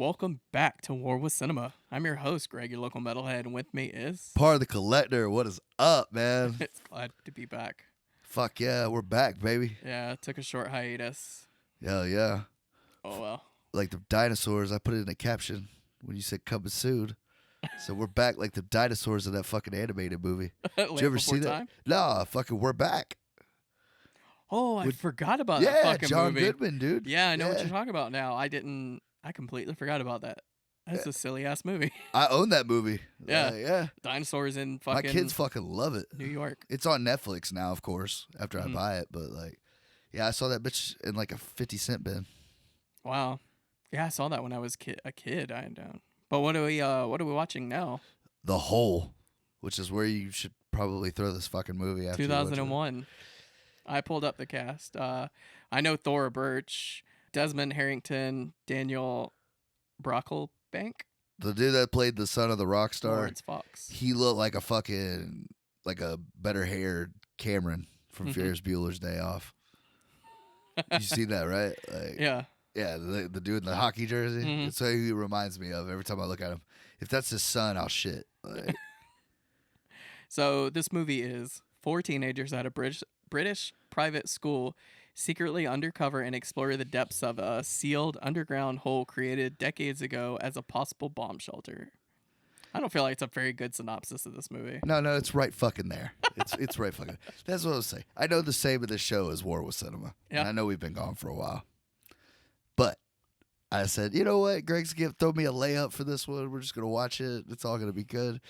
Welcome back to War with Cinema. I'm your host, Greg, your local metalhead, and with me is... Part of the collector. What is up, man? It's glad to be back. Fuck yeah, we're back, baby. Yeah, took a short hiatus. Hell yeah. Oh, well. Like the dinosaurs, I put it in a caption when you said coming soon. So we're back like the dinosaurs in that fucking animated movie. Did you ever see that? No, fucking we're back. Oh, I forgot about that fucking John movie. Goodman, dude. Yeah, I know what you're talking about now. I completely forgot about that. That's a silly-ass movie. I own that movie. Yeah. Yeah. Dinosaurs in fucking... My kids fucking love it. New York. It's on Netflix now, of course, after I buy it. But, like, yeah, I saw that bitch in, like, a 50-cent bin. Wow. Yeah, I saw that when I was a kid. But what are we watching now? The Hole, which is where you should probably throw this fucking movie after 2001. I pulled up the cast. I know Thora Birch, Desmond Harrington, Daniel Brocklebank. The dude that played the son of the rock star. Laurence Fox. He looked like a better haired Cameron from Ferris Bueller's Day Off. You see that, right? Like, yeah. Yeah, the dude in the hockey jersey. Mm-hmm. That's what he reminds me of every time I look at him. If that's his son, I'll shit. Like, So this movie is 4 teenagers at a British private school secretly undercover and explore the depths of a sealed underground hole created decades ago as a possible bomb shelter. I don't feel like it's a very good synopsis of this movie. No, it's right fucking there. It's right fucking. That's what I was saying. I know the same of this show as War with Cinema. Yeah. And I know we've been gone for a while. But I said, you know what? Greg's going to throw me a layup for this one. We're just going to watch it. It's all going to be good.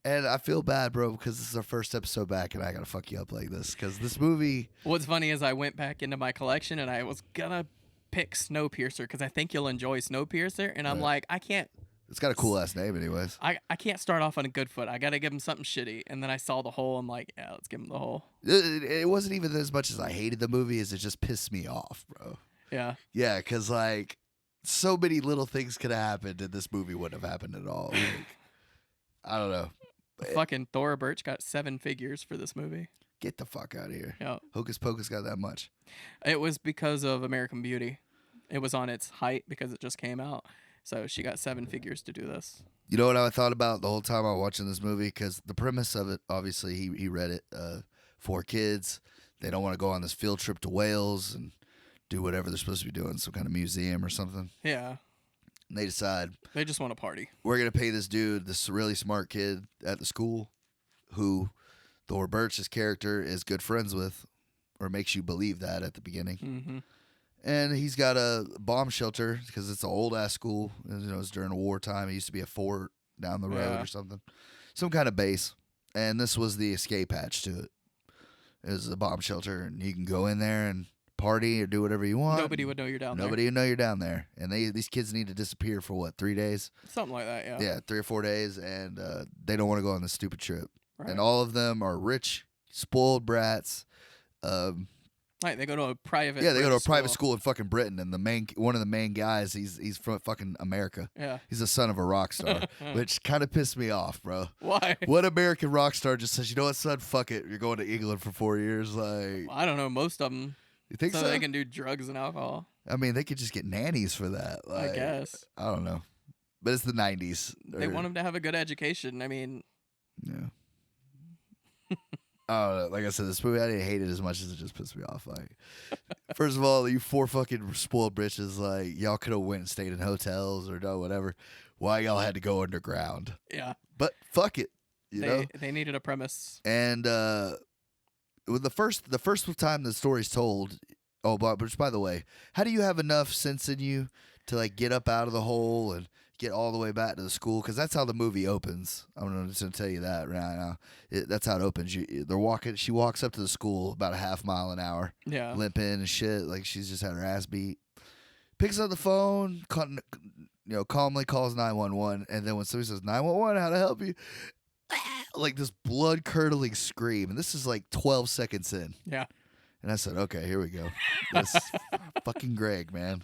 And I feel bad, bro, because this is our first episode back, and I got to fuck you up like this. Because this movie... What's funny is I went back into my collection, and I was going to pick Snowpiercer, because I think you'll enjoy Snowpiercer. And I'm like, I can't... It's got a cool-ass name anyways. I can't start off on a good foot. I got to give him something shitty. And then I saw The Hole. I'm like, yeah, let's give him The Hole. It wasn't even as much as I hated the movie as it just pissed me off, bro. Yeah. Yeah, because, like, so many little things could have happened, and this movie wouldn't have happened at all. Like, I don't know. Fucking Thora Birch got 7 figures for this movie. Get the fuck out of here. Yeah. Hocus Pocus got that much. It was because of American Beauty. It was on its height because it just came out. So she got 7 figures to do this. You know what I thought about the whole time I was watching this movie? Because the premise of it, obviously, he read it. 4 kids. They don't want to go on this field trip to Wales and do whatever they're supposed to be doing, some kind of museum or something. Yeah. And they decide, They just want to party. we're going to pay this dude, this really smart kid at the school, who Thor Birch's character is good friends with, or makes you believe that at the beginning. Mm-hmm. And he's got a bomb shelter because it's an old-ass school. You know, it's during wartime. It used to be a fort down the road or something. Some kind of base. And this was the escape hatch to it. It was a bomb shelter, and you can go in there and party or do whatever you want. Nobody would know you're down there. Nobody would know you're down there. And these kids need to disappear for, what, 3 days? Something like that, yeah. Yeah, 3 or 4 days, and they don't want to go on this stupid trip. Right. And all of them are rich, spoiled brats. Right, they go to a private Yeah, they go to a private school in fucking Britain, and one of the main guys, he's from fucking America. Yeah. He's the son of a rock star, which kind of pissed me off, bro. Why? What American rock star just says, you know what, son, fuck it, you're going to England for 4 years? Like, I don't know, most of them. you think so? They can do drugs and alcohol. I mean, they could just get nannies for that. Like, I guess. I don't know. But it's the 90s. They want them to have a good education. I mean... Yeah. I don't know. Like I said, this movie, I didn't hate it as much as it just pissed me off. Like, first of all, you 4 fucking spoiled bitches, like, y'all could have went and stayed in hotels or done whatever. Why y'all had to go underground? Yeah. But fuck it, you know? They needed a premise. And with the first time the story's told, which, by the way, how do you have enough sense in you to, like, get up out of the hole and get all the way back to the school? Because that's how the movie opens. I'm just going to tell you that right now. That's how it opens. She walks up to the school about a half mile an hour, Yeah. limping and shit, like she's just had her ass beat. Picks up the phone, calmly calls 911, and then when somebody says 911, how to help you, like this blood curdling scream, and this is like 12 seconds in. Yeah. And I said, okay, here we go. This fucking Greg, man.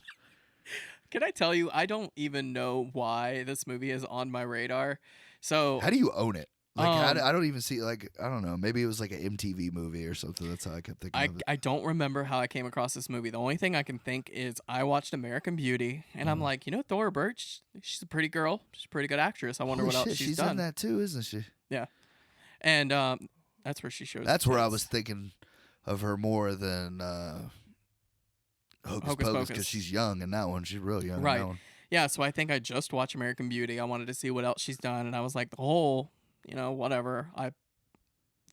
Can I tell you, I don't even know why this movie is on my radar. So how do you own it? Like I don't even see like I don't know. Maybe it was like an MTV movie or something. That's how I kept thinking of it. I don't remember how I came across this movie. The only thing I can think is I watched American Beauty, and I'm like, Thora Birch, she's a pretty girl. She's a pretty good actress. I wonder Holy what shit, else she's she's done. in that too, isn't she? Yeah, and that's where she shows. That's the where I tits. was thinking of her more than Hocus Pocus because she's young in that one. She's real young Right. in that one. Yeah, so I think I just watched American Beauty. I wanted to see what else she's done, and I was like, the whole, whatever. I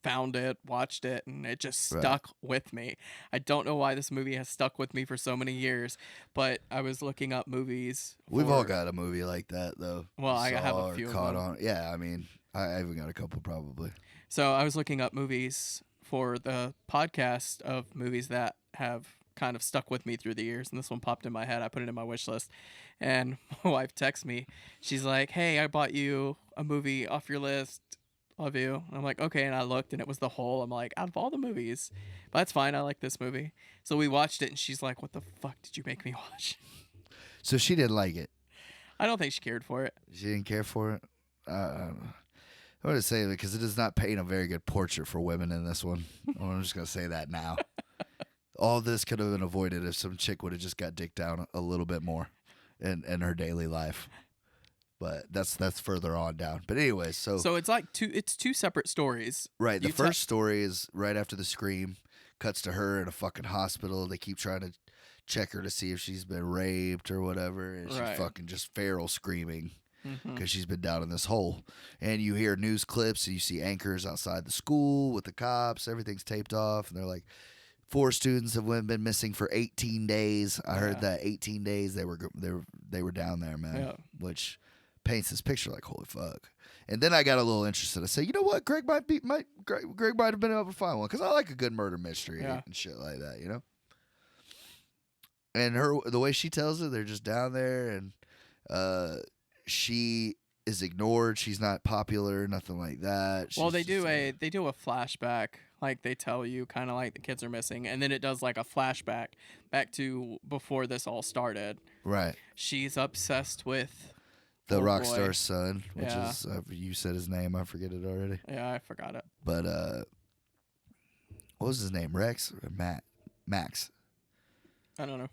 found it, watched it, and it just stuck with me. I don't know why this movie has stuck with me for so many years, but I was looking up movies. We've all got a movie like that, though. Well, I have a few caught of them. on. Yeah, I mean, I even got a couple probably. So I was looking up movies for the podcast of movies that have kind of stuck with me through the years, and this one popped in my head. I put it in my wish list, and my wife texts me. She's like, "Hey, I bought you a movie off your list. Love you." And I'm like, "Okay," and I looked, and it was The Hole. I'm like, out of all the movies, but that's fine. I like this movie. So we watched it, and she's like, "What the fuck did you make me watch?" So she didn't like it. I don't think she cared for it. She didn't care for it. I want to say it because it does not paint a very good portrait for women in this one. I'm just gonna say that now. All this could have been avoided if some chick would have just got dicked down a little bit more in her daily life. But that's further on down. But anyways, so it's like two separate stories. Right. The first story is right after the scream, cuts to her in a fucking hospital. They keep trying to check her to see if she's been raped or whatever, and she's fucking just feral screaming because she's been down in this hole. And you hear news clips, and you see anchors outside the school with the cops. Everything's taped off, and they're like, 4 students have been missing for 18 days. I heard that 18 days they were down there, man. Yeah. Which paints this picture like, holy fuck. And then I got a little interested. I say, you know what, Greg might have been able to find one because I like a good murder mystery and shit like that, you know. And the way she tells it, they're just down there, and she is ignored. She's not popular, nothing like that. Well, they do a flashback, like they tell you, kind of like the kids are missing, and then it does like a flashback back to before this all started. Right. She's obsessed with the rock star's son, which Yeah. is you said his name. I forget it already. Yeah, I forgot it. But what was his name? Rex or Max? I don't know.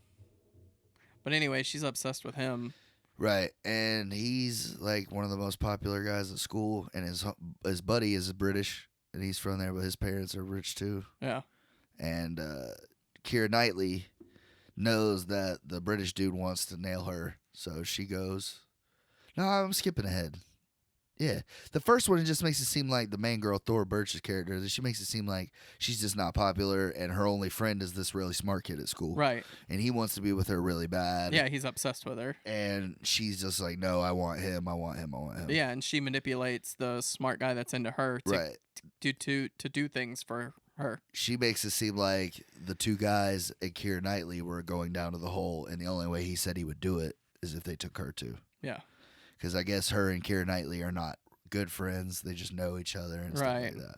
But anyway, she's obsessed with him. Right, and he's like one of the most popular guys at school, and his buddy is British, and he's from there, but his parents are rich too. Yeah. And Keira Knightley knows that the British dude wants to nail her, so she goes. No, I'm skipping ahead. Yeah, the first one, it just makes it seem like the main girl, Thora Birch's character, she makes it seem like she's just not popular, and her only friend is this really smart kid at school. Right. And he wants to be with her really bad. Yeah, he's obsessed with her. And she's just like, no, I want him. Yeah, and she manipulates the smart guy that's into her to do things for her. She makes it seem like the 2 guys and Keira Knightley were going down to the hole, and the only way he said he would do it is if they took her too. Yeah. Because I guess her and Keira Knightley are not good friends. They just know each other and stuff like that.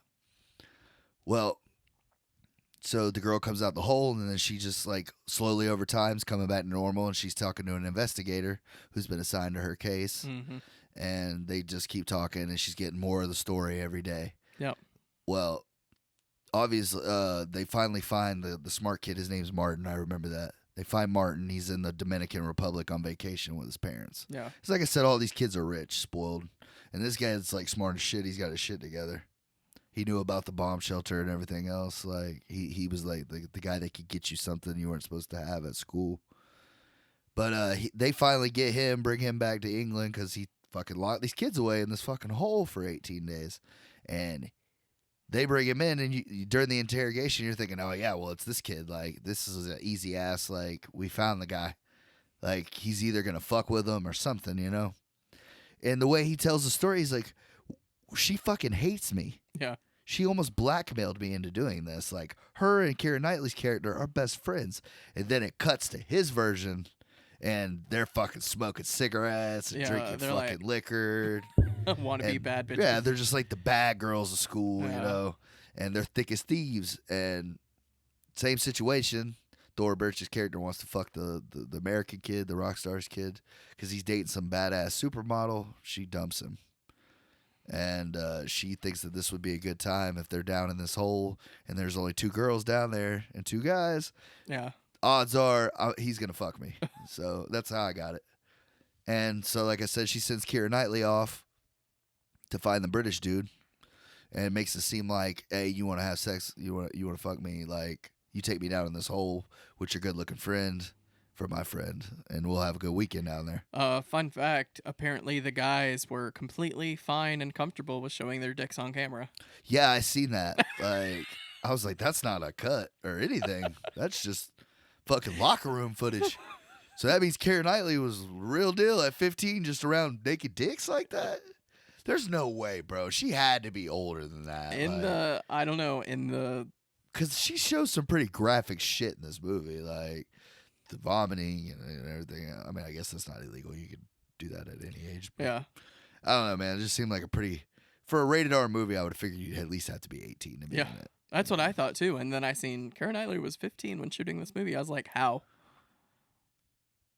Well, so the girl comes out the hole, and then she just like slowly over time is coming back to normal, and she's talking to an investigator who's been assigned to her case. Mm-hmm. And they just keep talking, and she's getting more of the story every day. Yep. Well, obviously, they finally find the smart kid. His name's Martin. I remember that. They find Martin. He's in the Dominican Republic on vacation with his parents. Yeah. It's like I said, all these kids are rich, spoiled. And this guy's like smart as shit. He's got his shit together. He knew about the bomb shelter and everything else. Like he was like the guy that could get you something you weren't supposed to have at school. But they finally get him, bring him back to England because he fucking locked these kids away in this fucking hole for 18 days. And they bring him in, and you, during the interrogation, you're thinking, oh, yeah, well, it's this kid. Like, this is an easy ass, like, we found the guy. Like, he's either going to fuck with him or something, you know? And the way he tells the story, he's like, she fucking hates me. Yeah. She almost blackmailed me into doing this. Like, her and Keira Knightley's character are best friends. And then it cuts to his version, and they're fucking smoking cigarettes and drinking fucking like, liquor. Want to be bad bitches. Yeah, they're just like the bad girls of school, you know, and they're thick as thieves. And same situation. Thora Birch's character wants to fuck the American kid, the rock star's kid, because he's dating some badass supermodel. She dumps him. And she thinks that this would be a good time if they're down in this hole and there's only 2 girls down there and 2 guys. Yeah. Odds are he's going to fuck me. So that's how I got it. And so, like I said, she sends Keira Knightley off to find the British dude. And it makes it seem like, hey, you want to have sex? You want to fuck me? Like, you take me down in this hole with your good-looking friend for my friend, and we'll have a good weekend down there. Fun fact, apparently the guys were completely fine and comfortable with showing their dicks on camera. Yeah, I seen that. Like, I was like, that's not a cut or anything. That's just fucking locker room footage. So that means Keira Knightley was real deal at 15, just around naked dicks like that? There's no way, bro. She had to be older than that. I don't know, because she shows some pretty graphic shit in this movie, like the vomiting and everything. I mean, I guess that's not illegal. You can do that at any age. But yeah. I don't know, man. It just seemed like for a rated R movie, I would have figured you'd at least have to be 18 to be in it. That's what I thought too. And then I seen Keira Knightley was 15 when shooting this movie. I was like, how?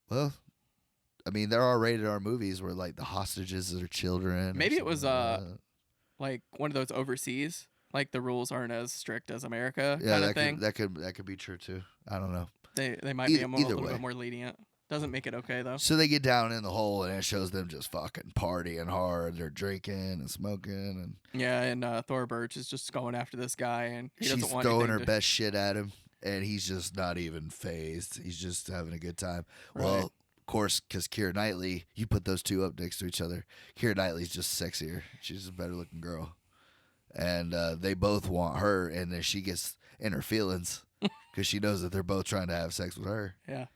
Well, I mean, there are rated R movies where like the hostages are children. Maybe it was like one of those overseas, like the rules aren't as strict as America kind of thing. That could be true too. I don't know. They might be a little bit more lenient. Doesn't make it okay though. So they get down in the hole and it shows them just fucking partying hard. They're drinking and smoking and Thora Birch is just going after this guy and he doesn't want she's throwing her best shit at him and he's just not even phased. He's just having a good time. Right. Well, of course, because Keira Knightley, you put those two up next to each other. Keira Knightley's just sexier. She's a better looking girl. And they both want her, and then she gets in her feelings because she knows that they're both trying to have sex with her. Yeah.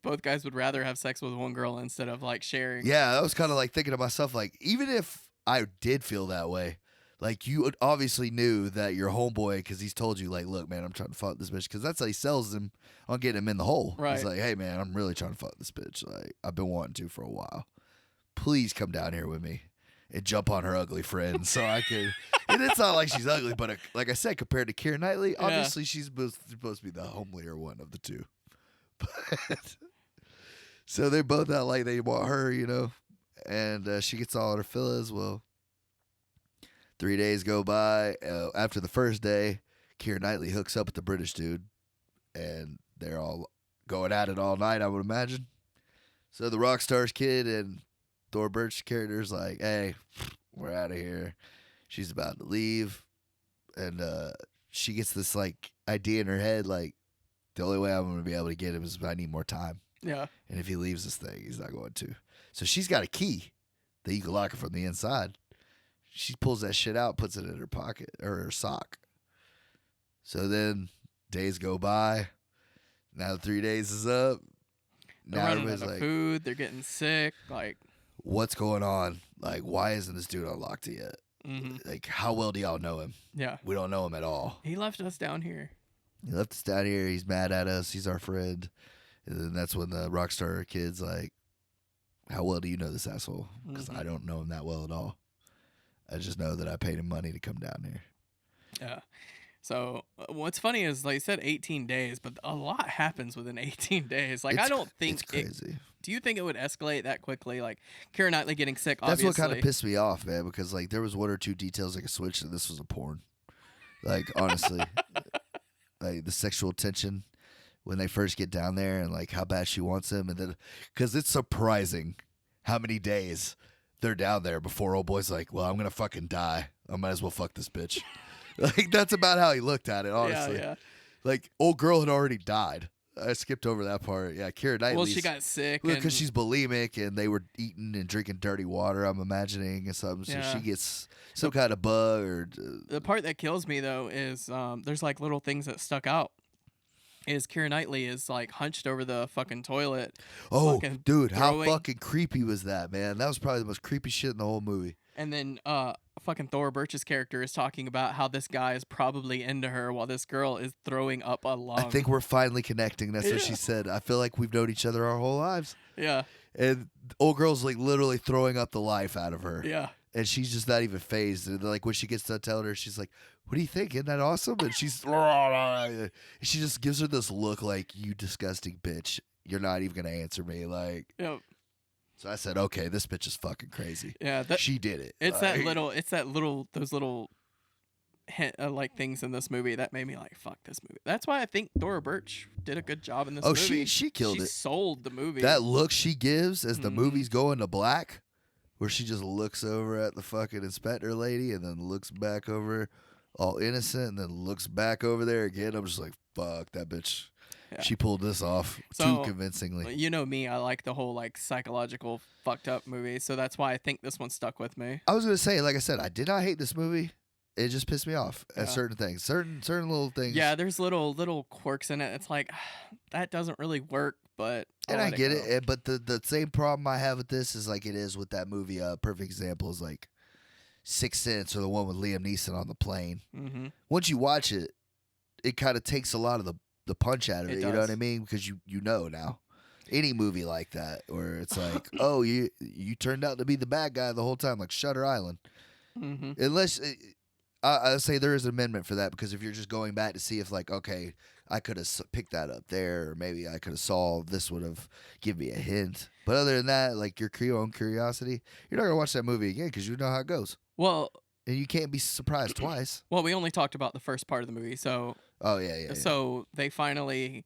Both guys would rather have sex with one girl instead of like sharing. Yeah, I was kind of like thinking to myself, like, even if I did feel that way, like you obviously knew that your homeboy, because he's told you, like, look, man, I'm trying to fuck this bitch, because that's how he sells him on getting him in the hole. Right. He's like, hey, man, I'm really trying to fuck this bitch. Like, I've been wanting to for a while. Please come down here with me and jump on her ugly friend so I can. And it's not like she's ugly, but like I said, compared to Keira Knightley, obviously she's supposed to be the homelier one of the two. But so they're both out like they want her, and she gets all in her feelings. Well, 3 days go by. After the first day, Keira Knightley hooks up with the British dude, and they're all going at it all night, I would imagine. So the Rockstar's kid and Thora Birch character's like, hey, we're out of here. She's about to leave, and she gets this like idea in her head, like, the only way I'm going to be able to get him is if I need more time. Yeah. And if he leaves this thing, he's not going to. So she's got a key that you can lock it from the inside. She pulls that shit out, puts it in her pocket or her sock. So then days go by. Now 3 days is up. They're running out of food. They're getting sick. Like, what's going on? Like, why isn't this dude unlocked yet? Mm-hmm. Like, how well do y'all know him? Yeah. We don't know him at all. He left us down here. He left us down here. He's mad at us. He's our friend. And then that's when the Rockstar kid's like, how well do you know this asshole? Because I don't know him that well at all. I just know that I paid him money to come down here. Yeah. So what's funny is, like I said, 18 days, but a lot happens within 18 days. Like, I don't think it's crazy. Do you think it would escalate that quickly? Like, Keira Knightley getting sick, obviously. That's what kind of pissed me off, man, because, like, there was one or two details I could switch, and this was a porn. Like, honestly. Like, the sexual tension when they first get down there and, like, how bad she wants him. And then, because it's surprising how many days they're down there before old boy's like, well, I'm going to fucking die. I might as well fuck this bitch. Like, that's about how he looked at it, honestly. Yeah. Like, old girl had already died. I skipped over that part. Yeah, Keira Knightley. Well, she got sick. Because she's bulimic and they were eating and drinking dirty water, I'm imagining, or something. So she gets some kind of bug or... The part that kills me, though, is there's, like, little things that stuck out. Is Keira Knightley is, like, hunched over the fucking toilet. Oh, dude, how fucking creepy was that, man? That was probably the most creepy shit in the whole movie. And then fucking Thora Birch's character is talking about how this guy is probably into her while this girl is throwing up a lung. I think we're finally connecting. That's what she said. I feel like we've known each other our whole lives. Yeah. And old girl's, like, literally throwing up the life out of her. Yeah. And she's just not even phased. And, like, when she gets done telling her, she's like, what do you think? Isn't that awesome? And she just gives her this look like, you disgusting bitch. You're not even going to answer me. Like, Yep. So I said, okay, this bitch is fucking crazy. Yeah, she did it. It's those little like things in this movie that made me like, fuck this movie. That's why I think Thora Birch did a good job in this movie. Oh, she killed it. She sold the movie. That look she gives as the movie's going to black, where she just looks over at the fucking inspector lady and then looks back over all innocent and then looks back over there again. I'm just like, fuck, that bitch. Yeah. She pulled this off too convincingly. You know me, I like the whole like psychological fucked up movie, so that's why I think this one stuck with me. I was gonna say, like I said, I did not hate this movie. It just pissed me off at certain things, certain little things. Yeah, there's little quirks in it. It's like that doesn't really work, but I get it. But the same problem I have with this is like it is with that movie. Perfect example is like Sixth Sense or the one with Liam Neeson on the plane. Mm-hmm. Once you watch it, it kind of takes a lot of the punch out of it. You know what I mean? Because you know now. Any movie like that where it's like, oh, you turned out to be the bad guy the whole time, like Shutter Island. Mm-hmm. Unless I say there is an amendment for that, because if you're just going back to see if like, okay, I could have picked that up there, or maybe I could have saw this would have given me a hint. But other than that, like your own curiosity, you're not gonna watch that movie again because you know how it goes. Well, and you can't be surprised twice. Well, we only talked about the first part of the movie, so. Oh yeah. So they finally.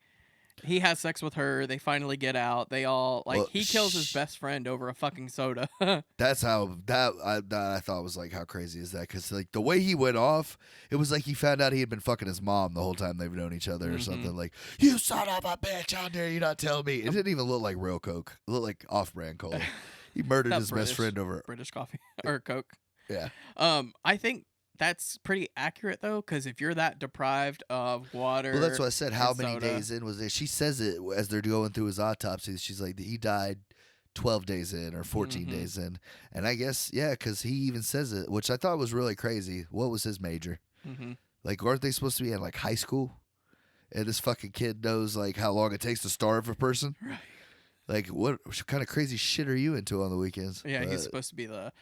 He has sex with her. They finally get out. They all he kills his best friend over a fucking soda. That's how I thought was like, how crazy is that? Because like the way he went off, it was like he found out he had been fucking his mom the whole time they've known each other or something. Like, you son of a bitch, how dare you not tell me? It didn't even look like real Coke. It looked like off-brand cola. He murdered his best friend over British coffee or Coke. Yeah. I think that's pretty accurate though, because if you're that deprived of water, well, that's what I said. How many days in was it? She says it as they're going through his autopsy. She's like, he died 12 days in or 14 days in, and I guess because he even says it, which I thought was really crazy. What was his major? Like, aren't they supposed to be in like high school? And this fucking kid knows like how long it takes to starve a person. Right. Like, what kind of crazy shit are you into on the weekends? Yeah, he's supposed to be the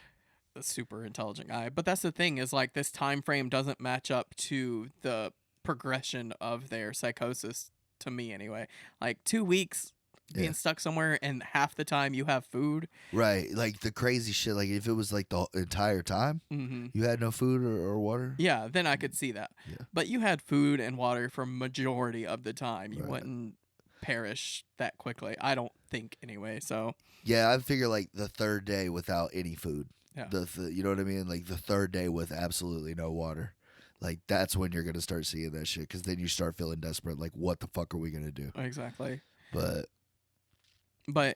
super intelligent guy, but that's the thing is like this time frame doesn't match up to the progression of their psychosis to me anyway. Like 2 weeks being stuck somewhere and half the time you have food, right? Like the crazy shit, like if it was like the entire time you had no food or water, then I could see that. But you had food and water for majority of the time. You wouldn't perish that quickly, I don't think, anyway. So I figure like the third day without any food. Yeah. You know what I mean? Like the third day with absolutely no water. Like that's when you're going to start seeing that shit, because then you start feeling desperate. Like, what the fuck are we going to do? Exactly. But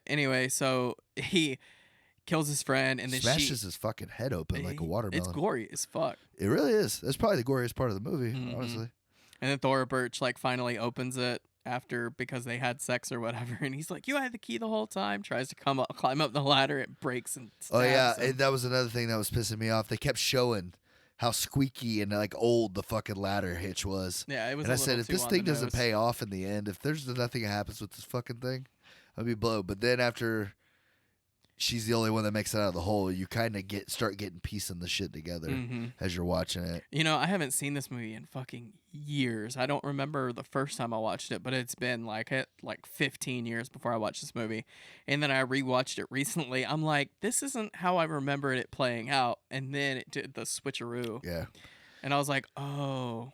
anyway, so he kills his friend and then smashes his fucking head open like a watermelon. It's gory as fuck. It really is. That's probably the goriest part of the movie, honestly. And then Thora Birch like finally opens it after, because they had sex or whatever, and he's like, you had the key the whole time. Tries to climb up the ladder, it breaks and stabs him. And that was another thing that was pissing me off. They kept showing how squeaky and like old the fucking ladder hitch was. Yeah, it was. And I said, if this thing doesn't pay off in the end, if there's nothing that happens with this fucking thing, I'll be blown. But then after she's the only one that makes it out of the hole, you kind of start getting piecing the shit together as you're watching it. You know, I haven't seen this movie in fucking years. I don't remember the first time I watched it, but it's been like 15 years before I watched this movie. And then I rewatched it recently. I'm like, this isn't how I remembered it playing out. And then it did the switcheroo. Yeah. And I was like, oh.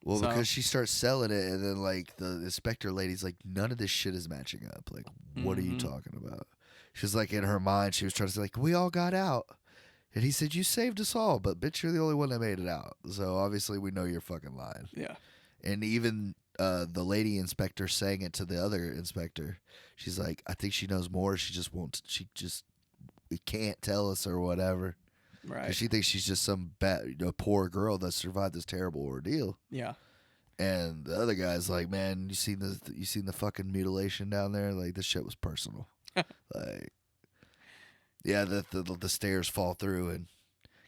Well, because she starts selling it, and then like the inspector lady's like, none of this shit is matching up. Like, what are you talking about? She was like, in her mind, she was trying to say, like, we all got out. And he said, you saved us all, but bitch, you're the only one that made it out. So obviously we know you're fucking lying. Yeah. And even the lady inspector saying it to the other inspector, she's like, I think she knows more. She just won't, we can't tell us or whatever. Right. She thinks she's just some poor girl that survived this terrible ordeal. Yeah. And the other guy's like, man, you seen the fucking mutilation down there? Like, this shit was personal. Like, yeah, the stairs fall through and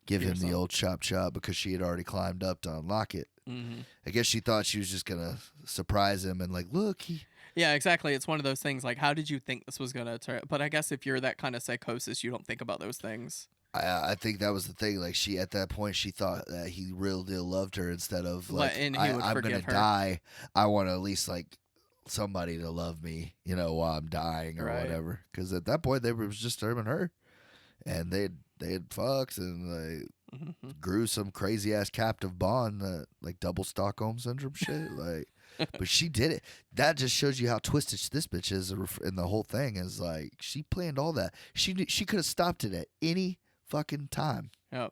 give him the old chop because she had already climbed up to unlock it. I guess she thought she was just gonna surprise him and like, look, yeah, exactly. It's one of those things like, how did you think this was gonna turn? But I guess if you're that kind of psychosis, you don't think about those things. I think that was the thing. Like, she at that point, she thought that he real deal loved her instead of like, I'm gonna die. I want to at least like somebody to love me, while I'm dying or Right. whatever. Because at that point, they were just him and her, and they had fucks and they Mm-hmm. grew some crazy ass captive bond that like double Stockholm syndrome shit. Like, but she did it. That just shows you how twisted this bitch is. And the whole thing is like she planned all that. She could have stopped it at any fucking time. Yep.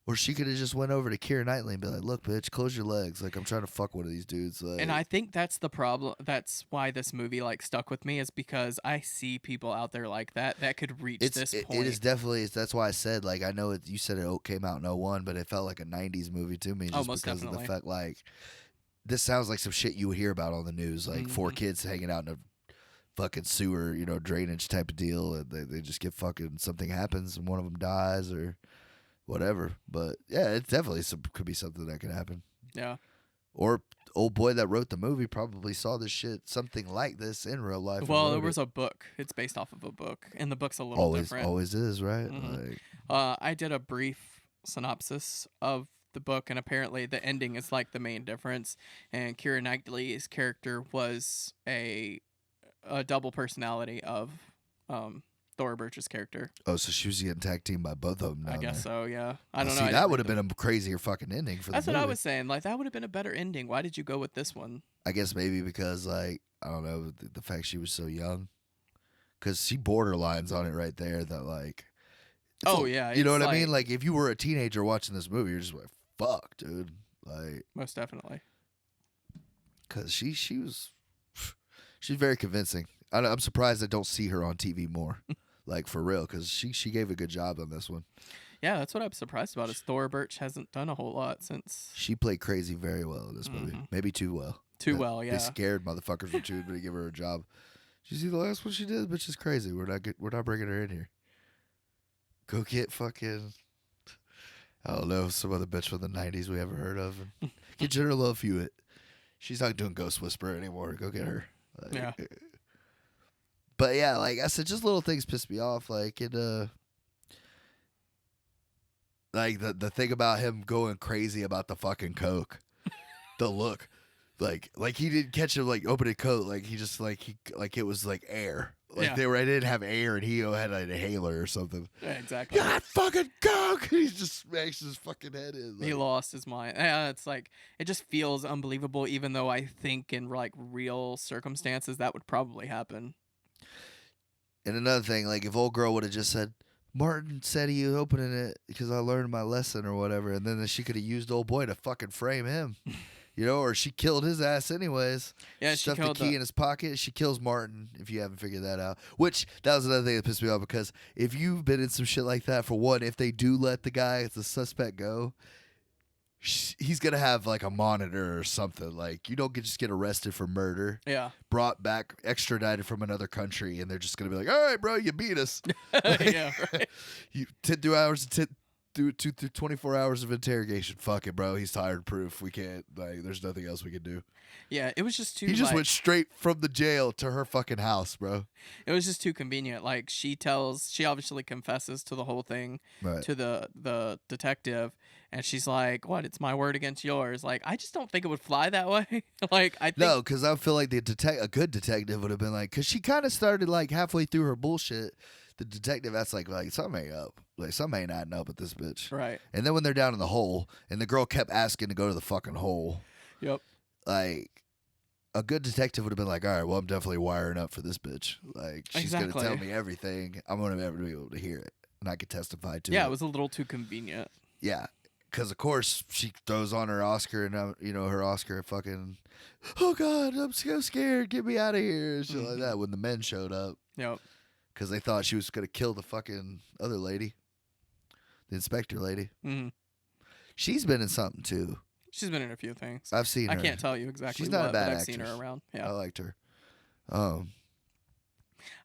Or she could have just went over to Keira Knightley and be like, "Look, bitch, close your legs. Like, I'm trying to fuck one of these dudes." Like, And I think that's the problem. That's why this movie like stuck with me, is because I see people out there like that could reach this point. it is definitely. That's why I said like I know you said it came out in '01, but it felt like a '90s movie to me just most because definitely. of the fact like this sounds like some shit you would hear about on the news, like four kids hanging out in a fucking sewer, drainage type of deal, and they just get fucking something happens and one of them dies or whatever. But yeah, it definitely could be something that could happen. Yeah. Or old boy that wrote the movie probably saw this shit, something like this in real life. Well, there was a book. It's based off of a book, and the book's a little different. Always is, right? Mhm. I did a brief synopsis of the book, and apparently the ending is like the main difference. And Keira Knightley's character was a double personality of Thora Birch's character. Oh, so she was getting tag teamed by both of them. I guess so. Yeah. I don't see, know. that would have been a crazier fucking ending for That's the what movie. I was saying. Like, that would have been a better ending. Why did you go with this one? I guess maybe because like I don't know the fact she was so young, because she borderlines on it right there. That like, Yeah, you know it's what I mean? Like if you were a teenager watching this movie, you're just like, fuck, dude. Like, most definitely. because she's very convincing. I'm surprised I don't see her on TV more. Like, for real, because she gave a good job on this one. Yeah, that's what I'm surprised about, is Thora Birch hasn't done a whole lot since. She played crazy very well in this movie. Maybe too well. Well, yeah. They scared motherfuckers from choosing to give her a job. Did you see the last one she did? Bitch is crazy. We're not bringing her in here. Go get fucking, I don't know, some other bitch from the 90s we haven't heard of. And get Jennifer Love Hewitt. She's not doing Ghost Whisperer anymore. Go get her. Like, Yeah. But yeah, like I said, just little things piss me off. Like like the thing about him going crazy about the fucking coke, the look, like he didn't catch him like opening coke, like he just like it was like air, like they didn't have air and he had an inhaler or something. Yeah, exactly. God, fucking coke! He just smashed his fucking head in. Like, He lost his mind. Yeah, it's like, it just feels unbelievable, even though I think in like real circumstances that would probably happen. And another thing, like if old girl would have just said, Martin said he was opening it because I learned my lesson or whatever, and then she could have used old boy to fucking frame him, or she killed his ass anyways. Yeah, she stuffed the key in his pocket. She kills Martin, if you haven't figured that out. Which, that was another thing that pissed me off, because if you've been in some shit like that, for one, if they do let the suspect go, he's gonna have like a monitor or something. Like, you don't just get arrested for murder, brought back, extradited from another country, and they're just gonna be like, all right, bro, you beat us. Yeah, right. You 2 hours, 24 hours of interrogation. Fuck it, bro. He's tired proof. We can't, like, there's nothing else we can do. Yeah, it was just too. He just went straight from the jail to her fucking house, bro. It was just too convenient. Like, she obviously confesses to the whole thing to the detective, and she's like, "What? It's my word against yours." Like, I just don't think it would fly that way. Like, I think no, because I feel like a good detective would have been like, because she kind of started like halfway through her bullshit. The detective, that's like something ain't up. Like, something ain't adding up with this bitch. Right. And then when they're down in the hole, and the girl kept asking to go to the fucking hole. Yep. Like, a good detective would have been like, all right, well, I'm definitely wiring up for this bitch. Like, she's going to tell me everything. I'm going to never be able to hear it. And I could testify to it. Yeah, it was a little too convenient. Yeah. Because, of course, she throws on her Oscar, and, her Oscar fucking, oh, God, I'm so scared. Get me out of here. And shit like that when the men showed up. Yep. Because they thought she was going to kill the fucking other lady, the inspector lady. Mm-hmm. She's been in something, too. She's been in a few things. I've seen her. I can't tell you exactly She's not a bad but I've actress. seen her around. Yeah. I liked her.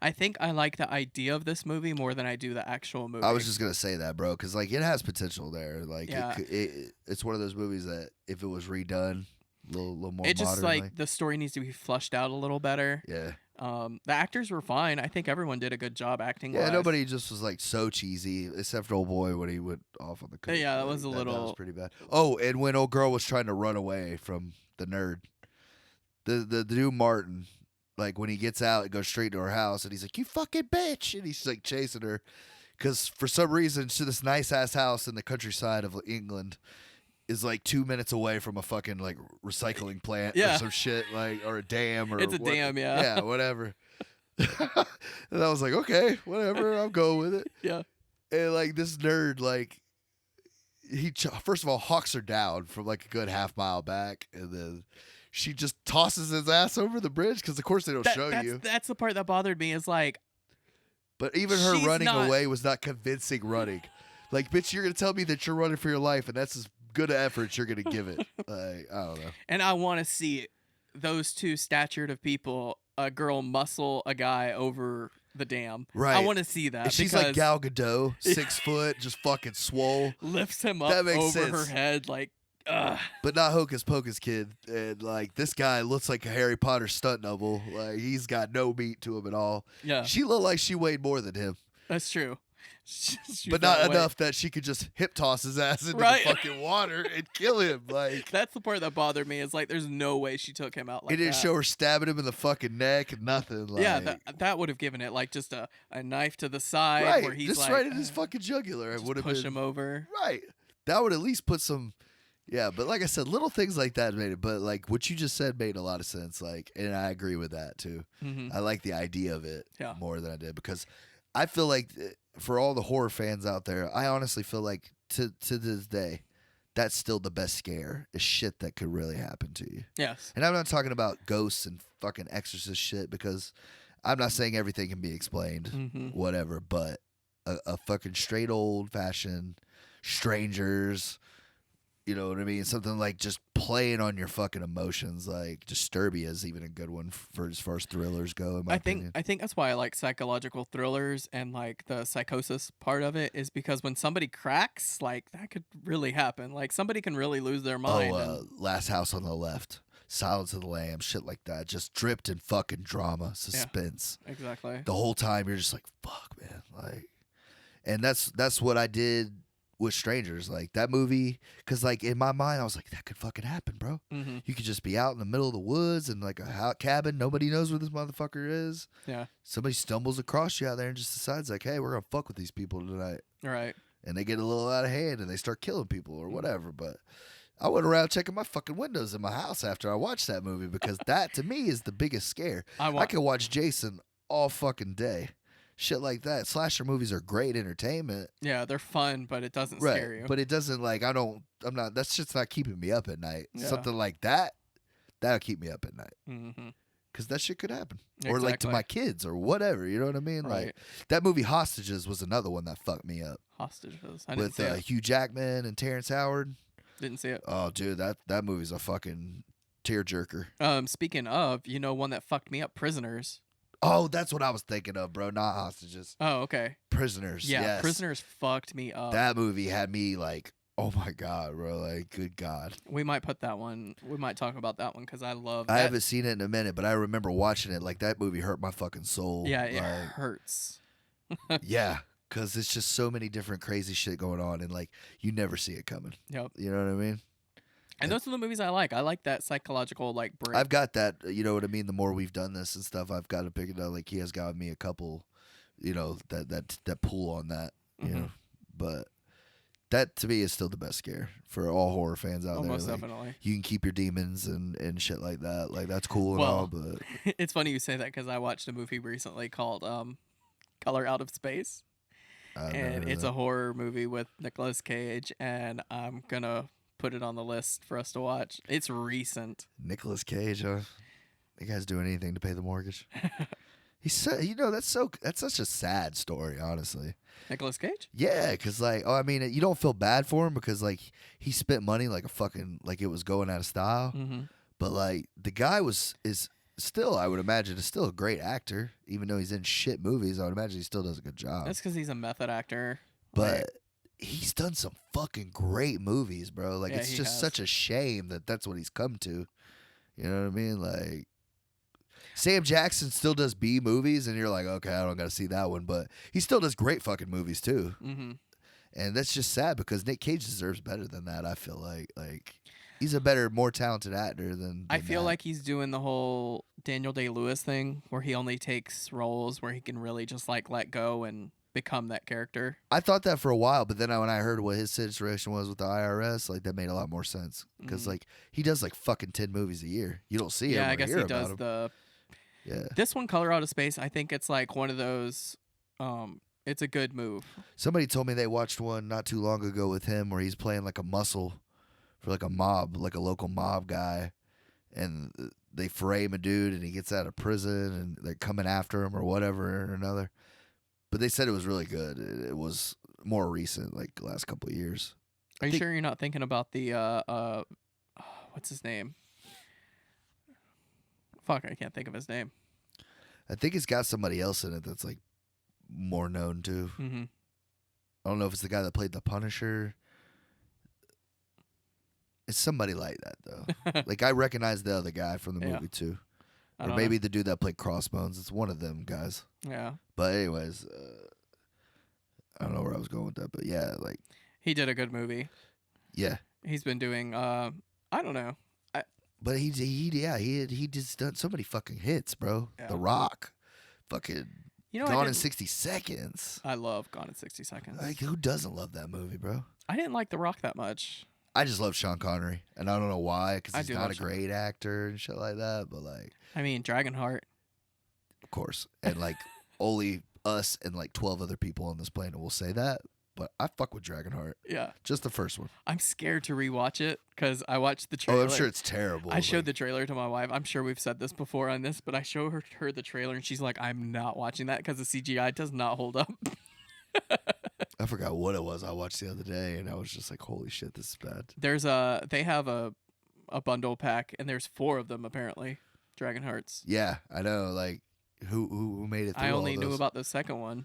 I think I like the idea of this movie more than I do the actual movie. I was just gonna say that, bro, because like it has potential there. Like, yeah. It's one of those movies that if it was redone, a little more. It just modernly, like the story needs to be flushed out a little better. Yeah. The actors were fine. I think everyone did a good job acting. Yeah, nobody just was like so cheesy, except for old boy when he went off on the coke. Yeah, that was a little. That was pretty bad. Oh, and when old girl was trying to run away from the nerd, the dude Martin, like when he gets out, it goes straight to her house, and he's like, "You fucking bitch!" And he's like chasing her because for some reason, this nice ass house in the countryside of England is like 2 minutes away from a fucking like recycling plant or some shit, like, or a dam or it's a dam, yeah, whatever. And I was like, okay, whatever, I'm going with it. Yeah. And like this nerd, like he first of all hawks her down from like a good half mile back, and then she just tosses his ass over the bridge because of course they don't show you. That's the part that bothered me is like, but even her running away was not convincing running. Like, bitch, you're gonna tell me that you're running for your life, and that's as good an effort you're gonna give it. Like, I don't know. And I want to see those two statured of people, a girl muscle a guy over the dam. Right. I want to see that. And she's like Gal Gadot, 6 foot, just fucking swole. Lifts him up that makes over sense. her head, like, ugh. But not Hocus Pocus kid. And like this guy looks like a Harry Potter stunt double. Like he's got no meat to him at all. Yeah. She looked like she weighed more than him. That's true. But not enough that she could just hip toss his ass into the fucking water and kill him. Like that's the part that bothered me. Is like, there's no way she took him out like that. It didn't show her stabbing him in the fucking neck. Nothing. Like, yeah, that would have given it like just a knife to the side right, where he's just like, right in his fucking jugular. It would have push him over. Right. That would at least put some. Yeah, but like I said, little things like that made it. But like what you just said made a lot of sense. Like, and I agree with that too. Mm-hmm. I like the idea of it more than I did because I feel like for all the horror fans out there, I honestly feel like to this day, that's still the best scare is shit that could really happen to you. Yes. And I'm not talking about ghosts and fucking exorcist shit because I'm not saying everything can be explained, whatever. But a fucking straight old fashioned strangers. You know what I mean? Something like just playing on your fucking emotions. Like Disturbia is even a good one for as far as thrillers go. In my opinion. I think that's why I like psychological thrillers and like the psychosis part of it is because when somebody cracks, like that could really happen. Like somebody can really lose their mind. Last House on the Left, Silence of the Lambs, shit like that. Just dripped in fucking drama, suspense. Yeah, exactly. The whole time you're just like, fuck, man. Like, and that's what I did with Strangers, like that movie, because like in my mind I was like, that could fucking happen, bro. You could just be out in the middle of the woods in like a cabin, nobody knows where this motherfucker is. Yeah, somebody stumbles across you out there and just decides like, hey, we're gonna fuck with these people tonight. Right. And they get a little out of hand and they start killing people or whatever. But I went around checking my fucking windows in my house after I watched that movie because that to me is the biggest scare. I could watch Jason all fucking day. Shit like that. Slasher movies are great entertainment. Yeah, they're fun, but it doesn't scare you. But it doesn't like I'm not. That's just not keeping me up at night. Yeah. Something like that'll keep me up at night. Because that shit could happen, or like to my kids or whatever. You know what I mean? Right. Like that movie Hostages was another one that fucked me up. Hostages. I didn't see it. Hugh Jackman and Terrence Howard. Didn't see it. Oh, dude, that movie's a fucking tearjerker. Speaking of, one that fucked me up, Prisoners. Oh, that's what I was thinking of, bro. Not Hostages. Oh, okay. Prisoners. Yeah, yes. Prisoners fucked me up. That movie had me like, oh my god, bro. Like, good god. We might put that one. We might talk about that one because I love. I haven't seen it in a minute, but I remember watching it. Like that movie hurt my fucking soul. Yeah, it hurts. Yeah, because it's just so many different crazy shit going on, and like you never see it coming. Yep. You know what I mean? And those are the movies I like. I like that psychological like break. I've got that. You know what I mean? The more we've done this and stuff, I've got to pick it up. Like he has got me a couple, that pull on that. You know, but that to me is still the best scare for all horror fans out there. Most like, definitely. You can keep your demons and shit like that. Like that's cool and all, but it's funny you say that because I watched a movie recently called Color Out of Space, and it's a horror movie with Nicolas Cage, and I'm gonna put it on the list for us to watch. It's recent. Nicolas Cage, huh? The guy's doing anything to pay the mortgage. He's so, that's such a sad story, honestly. Nicolas Cage? Yeah, because like, you don't feel bad for him because like he spent money like it was going out of style. But like the guy is still, I would imagine, is still a great actor, even though he's in shit movies. I would imagine he still does a good job. That's because he's a method actor. But he's done some fucking great movies, bro. Like it's just such a shame that that's what he's come to. You know what I mean? Like Sam Jackson still does B movies, and you're like, okay, I don't got to see that one, but he still does great fucking movies too. And that's just sad because Nick Cage deserves better than that. I feel like He's a better, more talented actor than I feel that. like he's doing the whole Daniel Day-Lewis thing where he only takes roles where he can really just like let go and become that character. I thought that for a while, but then when I heard what his situation was with the IRS, like that made a lot more sense. Because like he does like fucking 10 movies a year. You don't see him. Yeah, I or guess hear he about does him. the. Yeah. This one, Color Out of Space, I think it's like one of those. It's a good move. Somebody told me they watched one not too long ago with him where he's playing like a muscle for like a mob, like a local mob guy, and they frame a dude and he gets out of prison and they're coming after him or whatever or another. But they said it was really good. It was more recent, like the last couple of years. Are you sure you're not thinking about the what's his name? Fuck, I can't think of his name. I think it's got somebody else in it that's like more known too. Mm-hmm. I don't know if it's the guy that played the Punisher. It's somebody like that though. Like I recognize the other guy from the movie too, or maybe the dude that played Crossbones. It's one of them guys. Yeah. But anyways, I don't know where I was going with that, but yeah, like he did a good movie. Yeah. He's been doing I don't know. But he just done so many fucking hits, bro. Yeah. The Rock, fucking You know, Gone in 60 Seconds. I love Gone in 60 Seconds. Like who doesn't love that movie, bro? I didn't like The Rock that much. I just love Sean Connery, and I don't know why, because I he's do not love a Sean great actor and shit like that. But like, I mean, Dragonheart. of course, and like only us and like 12 other people on this planet will say that. But I fuck with Dragonheart. Yeah. Just the first one. I'm scared to rewatch it because I watched the trailer. Oh, I'm sure it's terrible. I showed the trailer to my wife. I'm sure we've said this before on this, but I showed her the trailer and she's like, I'm not watching that because the CGI does not hold up. I forgot what it was I watched the other day, and I was just like, holy shit, this is bad. They have a bundle pack, and there's 4 of them apparently. Dragonhearts. Yeah, I know. Like, who made it through I only all knew those? about the second one.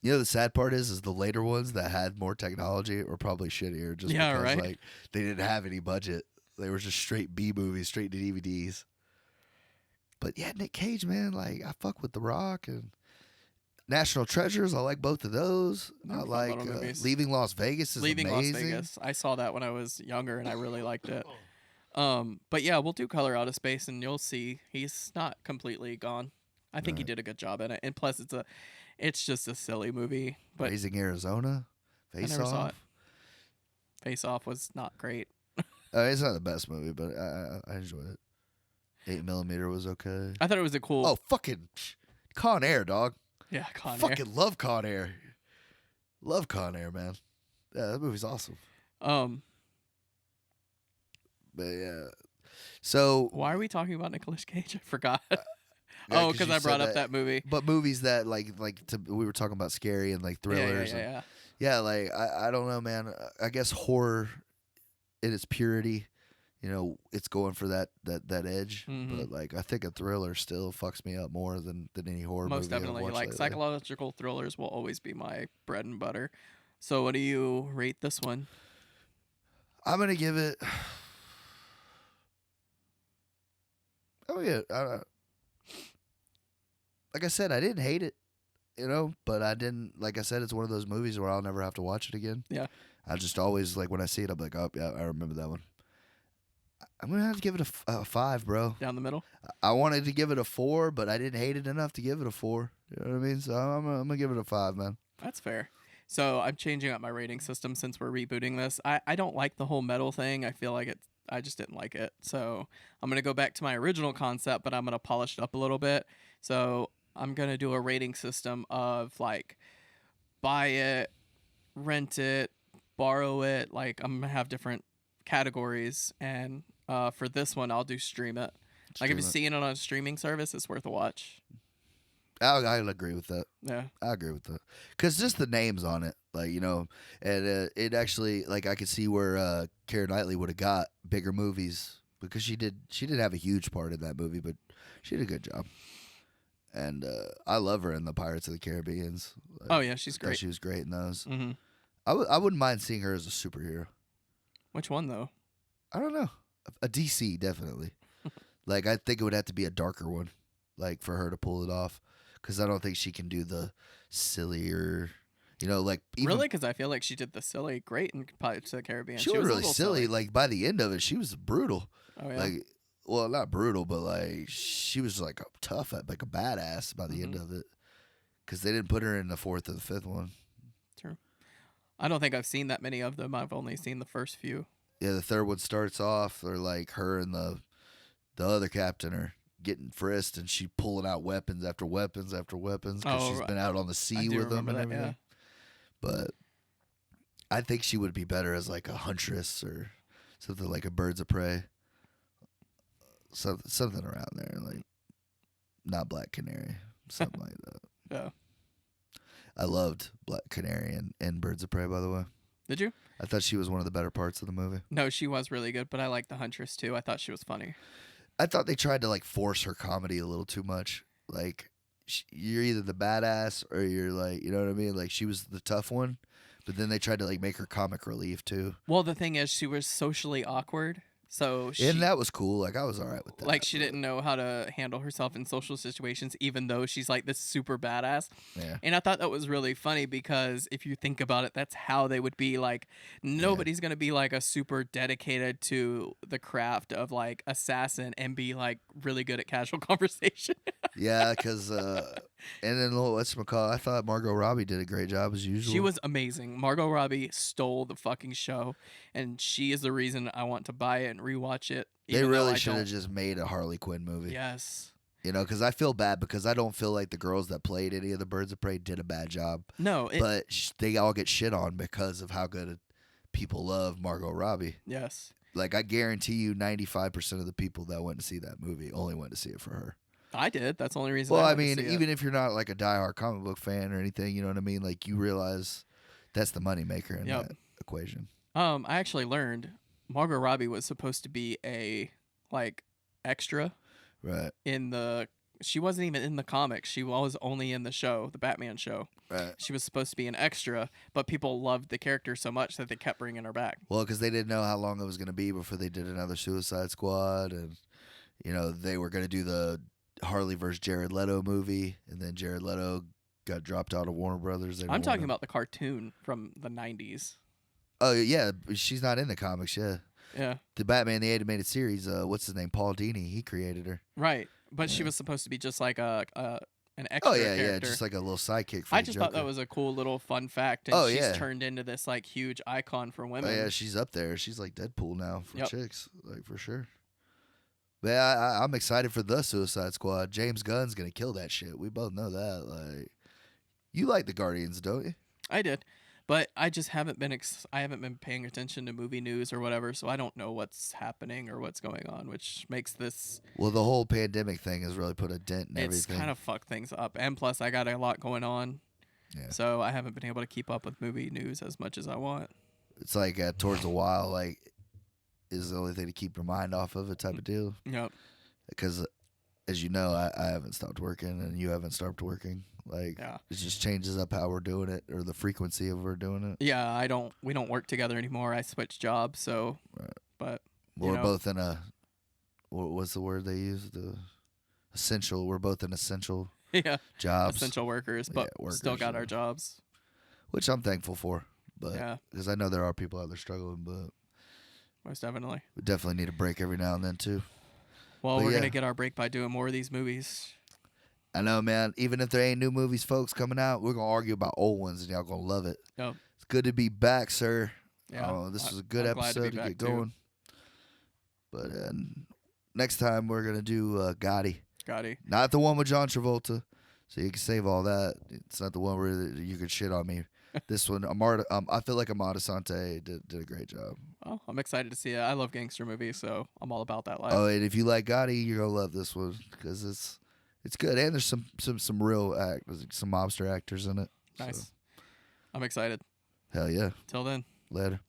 You know, the sad part is the later ones that had more technology were probably shittier just because right. like they didn't have any budget. They were just straight B movies, straight to DVDs. But yeah, Nick Cage, man, like I fuck with The Rock and National Treasures. I like both of those. I like Leaving Las Vegas is Leaving amazing. Las Vegas. I saw that when I was younger and I really liked it. But yeah, we'll do Color Out of Space and you'll see he's not completely gone. I think he did a good job in it. And plus it's just a silly movie. But Raising Arizona, Face I never saw Off. it. Face Off was not great. It's not the best movie, but I enjoyed it. 8mm was okay. I thought it was a cool. Oh, fucking Con Air, dog. Yeah, Con Air. Fucking love Con Air. Love Con Air, man. Yeah, that movie's awesome. But yeah. So why are we talking about Nicolas Cage? I forgot. yeah, Oh, because I brought up that movie. But movies that we were talking about scary and like thrillers. Yeah. Yeah, like I don't know, man. I guess horror in its purity, you know, it's going for that edge. Mhm. But like I think a thriller still fucks me up more than any horror movie. Most definitely. I've watched Like lately. psychological thrillers will always be my bread and butter. So what do you rate this one? I'm gonna give it. Oh yeah, like I said, I didn't hate it, you know, but I didn't. Like I said, it's one of those movies where I'll never have to watch it again. Yeah. I just always like when I see it, I'm like, oh yeah, I remember that one. I'm gonna have to give it a 5, bro. Down the middle? I wanted to give it a 4, but I didn't hate it enough to give it a 4. You know what I mean? So I'm gonna give it a 5, man. That's fair. So I'm changing up my rating system since we're rebooting this. I don't like the whole metal thing. I feel like I just didn't like it. So I'm going to go back to my original concept, but I'm going to polish it up a little bit. So I'm going to do a rating system of like buy it, rent it, borrow it. Like I'm going to have different categories. And for this one, I'll do stream it. Like if you're seeing it on a streaming service, it's worth a watch. I'll agree with that. Yeah. I agree with that. Because just the names on it, like, you know, and it actually, like, I could see where Keira Knightley would have got bigger movies because she did have a huge part in that movie, but she did a good job. And I love her in the Pirates of the Caribbeans. Oh, yeah, she's great. She was great in those. Mm-hmm. I wouldn't mind seeing her as a superhero. Which one, though? I don't know. A DC, definitely. Like, I think it would have to be a darker one, like, for her to pull it off. Because I don't think she can do the sillier, You know, like even Really? Because I feel like she did the silly great in Pirates of the Caribbean. she was was a really little silly. Like by the end of it, she was brutal. Oh, yeah. Like, well, not brutal, but like she was like tough, like a badass by the end of it. Because they didn't put her in the fourth or the fifth one. True. I don't think I've seen that many of them. I've only seen the first few. Yeah, the third one starts off, or like her and the other captain are getting frisked, and she pulling out weapons after weapons after weapons because she's been out on the sea with them and everything. Yeah. But I think she would be better as like a huntress or something like a Birds of Prey. Something around there, like not Black Canary, something like that. Yeah. I loved Black Canary and Birds of Prey, by the way. Did you? I thought she was one of the better parts of the movie. No, she was really good, but I liked the Huntress too. I thought she was funny. I thought they tried to like force her comedy a little too much. Like you're either the badass or you're like, you know what I mean? Like she was the tough one, but then they tried to like make her comic relief too. Well, the thing is, she was socially awkward. So and that was cool. Like I was all right with that. Like she didn't know how to handle herself in social situations, even though she's like this super badass. Yeah. And I thought that was really funny because if you think about it, that's how they would be. Like nobody's gonna be like a super dedicated to the craft of like assassin and be like really good at casual conversation. Yeah, because and then whatchamacallit, I thought Margot Robbie did a great job as usual. She was amazing. Margot Robbie stole the fucking show, and she is the reason I want to buy it and rewatch it. They really should have just made a Harley Quinn movie. Yes. You know, because I feel bad because I don't feel like the girls that played any of the Birds of Prey did a bad job. No. But they all get shit on because of how good people love Margot Robbie. Yes. Like, I guarantee you 95% of the people that went to see that movie only went to see it for her. I did. That's the only reason. Well, I I mean, even if you're not like a diehard comic book fan or anything, you know what I mean? Like, you realize that's the moneymaker in that equation. I actually learned Margot Robbie was supposed to be a like extra, right? She wasn't even in the comics. She was only in the show, the Batman show. Right. She was supposed to be an extra, but people loved the character so much that they kept bringing her back. Well, because they didn't know how long it was going to be before they did another Suicide Squad, and you know they were going to do the Harley versus Jared Leto movie, and then Jared Leto got dropped out of Warner Brothers. I'm talking about the cartoon from the 90s. Oh yeah, she's not in the comics. Yeah. Yeah. The Batman the Animated Series. What's his name? Paul Dini. He created her. Right, but she was supposed to be just like an extra. Oh yeah, character. yeah, just like a little sidekick. For I just thought that was a cool little fun fact, and she's turned into this like huge icon for women. Oh yeah, she's up there. She's like Deadpool now for chicks, like for sure. But yeah, I'm excited for the Suicide Squad. James Gunn's gonna kill that shit. We both know that. Like, you like the Guardians, don't you? I did, but I just haven't been. I haven't been paying attention to movie news or whatever, so I don't know what's happening or what's going on, which makes this. Well, the whole pandemic thing has really put a dent in everything. It's kind of fucked things up, and plus I got a lot going on, so I haven't been able to keep up with movie news as much as I want. It's like towards a while, like. Is the only thing to keep your mind off of it type of deal. Yep. Because, as you know, I haven't stopped working, and you haven't stopped working. Like, it just changes up how we're doing it, or the frequency of we're doing it. Yeah, we don't work together anymore. I switched jobs, so. Right. But we're both in a. What's the word they use? The essential. We're both in essential. Jobs. Essential workers, but still got our jobs. Which I'm thankful for, but because I know there are people out there struggling, but. Most definitely. We definitely need a break every now and then, too. Well, we're going to get our break by doing more of these movies. I know, man. Even if there ain't new movies, folks, coming out, we're going to argue about old ones, and y'all going to love it. Yep. It's good to be back, sir. Yeah. This was a good episode to get going. But next time, we're going to do Gotti. Gotti. Not the one with John Travolta, so you can save all that. It's not the one where you can shit on me. This one, I feel like Amada Sante did a great job. Oh, I'm excited to see it. I love gangster movies, so I'm all about that life. Oh, and if you like Gotti, you're gonna love this one because it's good, and there's some real some mobster actors in it. Nice. So. I'm excited. Hell yeah. Till then. Later.